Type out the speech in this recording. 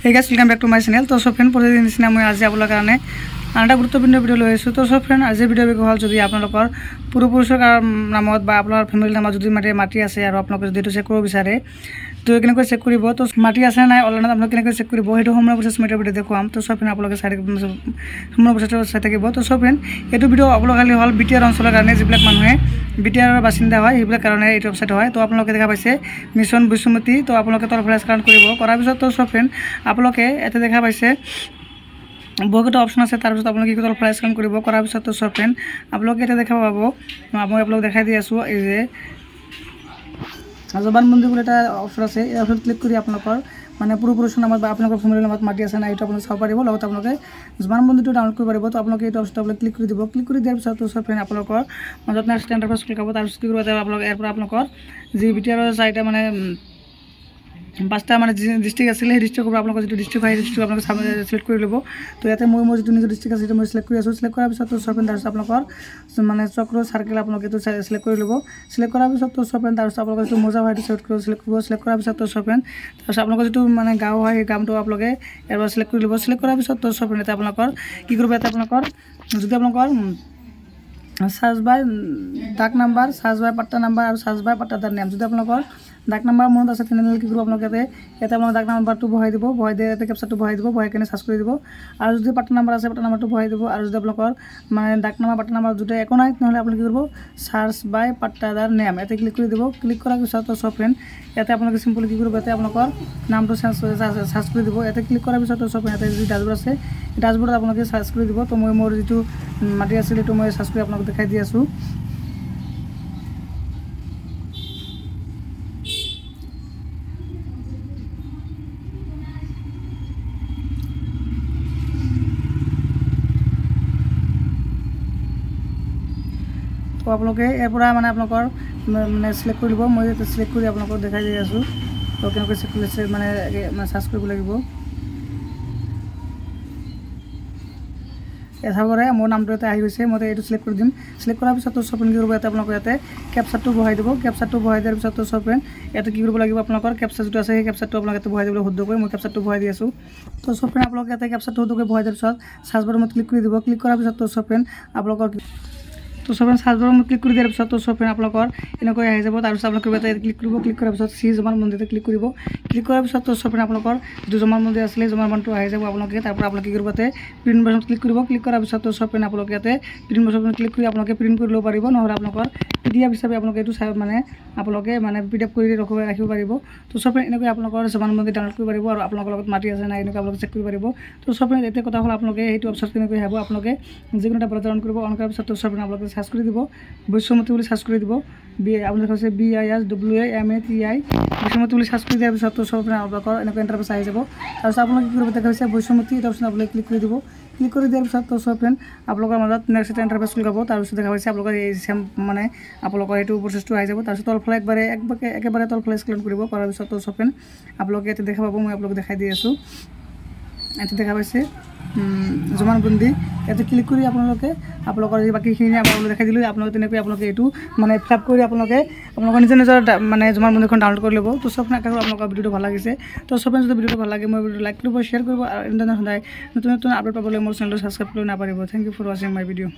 Hey guys, welcome back to my channel. So friend, प्रतिदिन निচিনা মই আজি আপোনালোকৰ কাৰণে আনটা গুৰুত্বপূৰ্ণ ভিডিও লৈ আহিছো। তো friend, আজি ভিডিও বিষয় হ'ল যদি আপোনালোকৰ পূৰ্বপুৰুষৰ নামত বা আপোনাৰ ফ্যামিলি নামত যদি মাটি আছে আৰু আপোনালোকে যদি এটো চেক কৰিব বিচাৰে তো কেনেকৈ চেক কৰিব তো মাটি আছে নাই অনলাইনত আপোনালোকে কেনেকৈ চেক কৰিব হেতু সম্পূৰ্ণ প্ৰচেছ মই ভিডিও দেখুৱাম। তো friend, আপোনালোকে সম্পূৰ্ণ প্ৰচেছটো চাই থাকিব। তো friend, এটো ভিডিও আপোনালোকৰ হ'ল বিটিআৰ অঞ্চলৰ কাৰণে যিবিলাক মানুহে বিটিআৰৰ বাসিন্দা হয় সেইবিলাক কাৰণে এই ওয়েবসাইট হয়। তো আপোনালোকে দেখা পাইছে মিছন বৈষ্ণৱমতী। তো আপোনালোকে তৰফৰ স্ক্যান কৰিব কৰাৰ পিছত তো friend, আপোনালোকে এতে দেখা পাইছে বহুতো অপশন আছে। তাৰ পিছত আপোনালোকে কি তৰফৰ স্ক্যান কৰিব কৰাৰ পিছত তো friend, আপোনালোকে এটা দেখা পাব মই আপোনালোকক দেখাই দি আছো এই যে জবানবন্দি বলে এটা অপশন আছে। এই অপশন ক্লিক কৰি আপোনালোকৰ মানে পূৰ্বপুৰুষৰ নামত বা আপোনালোকৰ ফ্যামিলিৰ নামত মাটি আছে না এটা আপোনালোকে চাব পাৰিব। লগত আপোনালোকে জবানবন্দিটো ডাউনলোড কৰিব পাৰিব। তো আপোনালোকে এই অপশনটো ক্লিক কৰি দিব। ক্লিক কৰি দিয়াৰ পিছত তো friend, আপোনালোকৰ মাজত নেক্সট ইন্টাৰফেস খুলি যাব। তাৰ পিছত কি কৰিব আপোনালোকে ইয়াৰ পৰা আপোনালোকৰ যি বিটিআৰ চাইটা মানে পাঁচটা মানে ডিস্ট্ৰিক্ট আছিল সেই ডিস্ট্ৰিক্টৰ পৰা আপোনালোকৰ যিটো ডিস্ট্ৰিক্ট হয় ডিস্ট্ৰিক্ট আপোনালোকে সিলেক্ট কৰি ল'ব। তো ইয়াতে মই যিটো নিজৰ ডিস্ট্ৰিক্ট আছে সেইটো মই সিলেক্ট কৰি আছো। সিলেক্ট কৰাৰ পিছত তো friend, তাৰপিছত আপোনালোকৰ মানে চক্ৰ সাৰ্কেল আপোনালোকে এইটো সিলেক্ট কৰি ল'ব। সিলেক্ট কৰাৰ পিছত তো friend, তাৰপিছত আপোনালোকে যিটো মজা হয় সিলেক্ট কৰিব। সিলেক্ট কৰাৰ পিছত তো friend, তাৰপিছত আপোনালোকৰ যিটো মানে গাঁও হয় সেই গাঁওটো আপোনালোকে ইয়াৰ পৰা সিলেক্ট কৰি ল'ব। সিলেক্ট কৰাৰ পিছত তো friend, এটা আপোনালোকৰ কি কৰিব এটা আপোনালোকৰ যদি আপোনালোকৰ সাৰ্চ বাই ডাক নাম্বাৰ, সাৰ্চ বাই পাট্টা নাম্বাৰ আৰু সাৰ্চ বাই পাট্টাদাৰ নাম যদি আপোনালোকৰ ডাক নাম্বাৰ মনত আছে তেনেহ'লে কি কৰিব আপোনালোকে ইয়াতে আপোনালোকৰ ডাক নাম্বাৰটো বহাই দিব। বহাই দিয়ে ইয়াতে কেপচাৰটো বহাই দিব। বহাই কেনে সাৰ্চ কৰি দিব। আৰু যদি পাট্টা নাম্বাৰ আছে পাট্টা নাম্বাৰটো বহাই দিব। আৰু যদি আপোনালোকৰ মানে ডাক নাম্বাৰ পাট্টা নাম্বাৰ দুটা একো নাই তেনেহ'লে আপোনালোকে কি কৰিব সাৰ্চ বাই পাট্টাদাৰ নাম ইয়াতে ক্লিক কৰি দিব। ক্লিক কৰাৰ পিছত তো friend, ইয়াতে আপোনালোকে সিম্পলি কি কৰিব ইয়াতে আপোনালোকৰ নামটো সাৰ্চ কৰি দিব। ইয়াতে ক্লিক কৰাৰ পিছত তো friend, ইয়াতে যি ডাজবোৰ্ড আছে এই ডাজবোৰ্ডত আপোনালোকে সাৰ্চ কৰি দিব। তো মই মোৰ যিটো মাটি আছিল এইটো মই সাৰ্চ কৰি আপোনালোকক দেখাই দি আছো। তো আপোনালোকে ইয়াৰ পৰা মানে আপোনালোকৰ মানে সিলেক্ট কৰি ল'ব। মই এটা সিলেক্ট কৰি আপোনালোকক দেখাই দি আছো। তো কেনেকৈ মানে সাৰ্চ কৰিব লাগিব। এটা কৰে মোৰ নামটো এটা আহি গৈছে। মই এইটো সিলেক্ট কৰি দিম। সিলেক্ট কৰাৰ পিছত তো friend, কি কৰিব ইয়াতে আপোনালোকে ইয়াতে কেপচাৰটো বহাই দিব। কেপচাৰটো বহাই দিয়াৰ পিছত তো friend, ইয়াতে কি কৰিব লাগিব আপোনালোকৰ কেপচাৰ যিটো আছে সেই কেপচাৰটো আপোনালোকে ইয়াতে বহাই দিবলৈ শুদ্ধকৈ মই কেপচাৰটো বহাই দি আছো। তো friend, আপোনালোকে ইয়াতে কেপচাৰটো শুদ্ধকৈ বহাই দিয়াৰ পিছত সাৰ্চ বাৰৰ মত ক্লিক কৰি দিব। ক্লিক কৰাৰ পিছত তো friend, আপোনালোকৰ তো friend, সাৰ্চ বাৰৰ মত ক্লিক কৰি দিয়াৰ পিছত তো friend, আপোনালোকৰ এনেকৈ আহি যাব। তাৰপিছত আপোনালোকে ইয়াতে ক্লিক কৰিব। ক্লিক কৰাৰ পিছত সি জবানবন্দিতে ক্লিক কৰিব। ক্লিক কৰাৰ পিছত তো friend, আপোনালোকৰ যিটো জবানবন্দি আছিলে জবানবন্দিটো আহি যাব। আপোনালোকে তাৰ পৰা আপোনালোকে কি কৰিব ইয়াতে প্ৰিন্ট বাটনত ক্লিক কৰিব। ক্লিক কৰাৰ পিছত তো friend, আপোনালোকে ইয়াতে প্ৰিন্ট বাটনত ক্লিক কৰি আপোনালোকে প্ৰিন্ট কৰি ল'ব পাৰিব। নহ'লে আপোনালোকৰ PDF হিচাপে আপোনালোকে এইটো মানে আপোনালোকে মানে PDF কৰি ৰাখিব পাৰিব। তো friend, এনেকৈ আপোনালোকৰ জবানবন্দি ডাউনলোড কৰিব পাৰিব। আৰু আপোনালোকৰ লগত মাটি আছে নাই এনেকৈ আপোনালোকে চেক কৰিব পাৰিব। তো friend, এতিয়া কথা হ'ল আপোনালোকে সেইটো অপশ্যন কেনেকৈ আহিব আপোনালোকে যিকোনো এটা ব্ৰাউজাৰ অন কৰিব। অন কৰাৰ পিছত তো friend, আপোনালোকে সাৰ্চ কৰি দিব বৈষ্ণৱমতী বুলি সাৰ্চ কৰি দিব। আপোনালোকে হৈছে BISWAMATI বৈষ্ণৱমতী বুলি সাৰ্চ কৰি দিয়াৰ পিছত তো friend, আপোনালোকৰ এনেকৈ ইণ্টাৰফেস আহি যাব। তাৰপিছত আপোনালোকে কি কৰিব দেখা হৈছে বৈষ্ণৱমতী এটা অপশ্যন আপোনালোকে ক্লিক কৰি দিব। ক্লিক কৰি দিয়াৰ পিছত তো friend, আপোনালোকৰ মাজত নেক্সট এটা ইণ্টাৰফেস খুলি যাব। তাৰপিছত দেখা পাইছে আপোনালোকৰ এই সেম মানে আপোনালোকৰ এইটো প্ৰচেছটো আহি যাব। তাৰপিছত তলফালে একেবাৰে তলফালে স্ক্ৰল কৰিব। কৰাৰ পিছত তো friend, আপোনালোকে ইয়াতে দেখা পাব মই আপোনালোকক দেখাই দি আছো। ইয়াতে দেখা পাইছে জবানবন্দি ইয়াতে ক্লিক কৰি আপোনালোকৰ বাকীখিনি আপোনালোকে দেখাই দিলোঁ। আপোনালোকে তেনেকৈ আপোনালোকে এইটো মানে ফিল কৰি আপোনালোকৰ নিজৰ মানে জবানবন্দিখন ডাউনলোড কৰি ল'ব। তো friend, আশা কৰোঁ আপোনালোকৰ ভিডিঅ'টো ভাল লাগিছে। তো friend, যদি ভিডিঅ'টো ভাল লাগে মই ভিডিঅ'টো লাইক কৰিব, শ্বেয়াৰ কৰিব আৰু সদায় নতুন আপডেট পাবলৈ মোৰ চেনেলটো ছাবস্ক্ৰাইব কৰিব নাপাহৰিব। থেংক ইউ ফৰ ৱাচিং মাই ভিডিঅ'।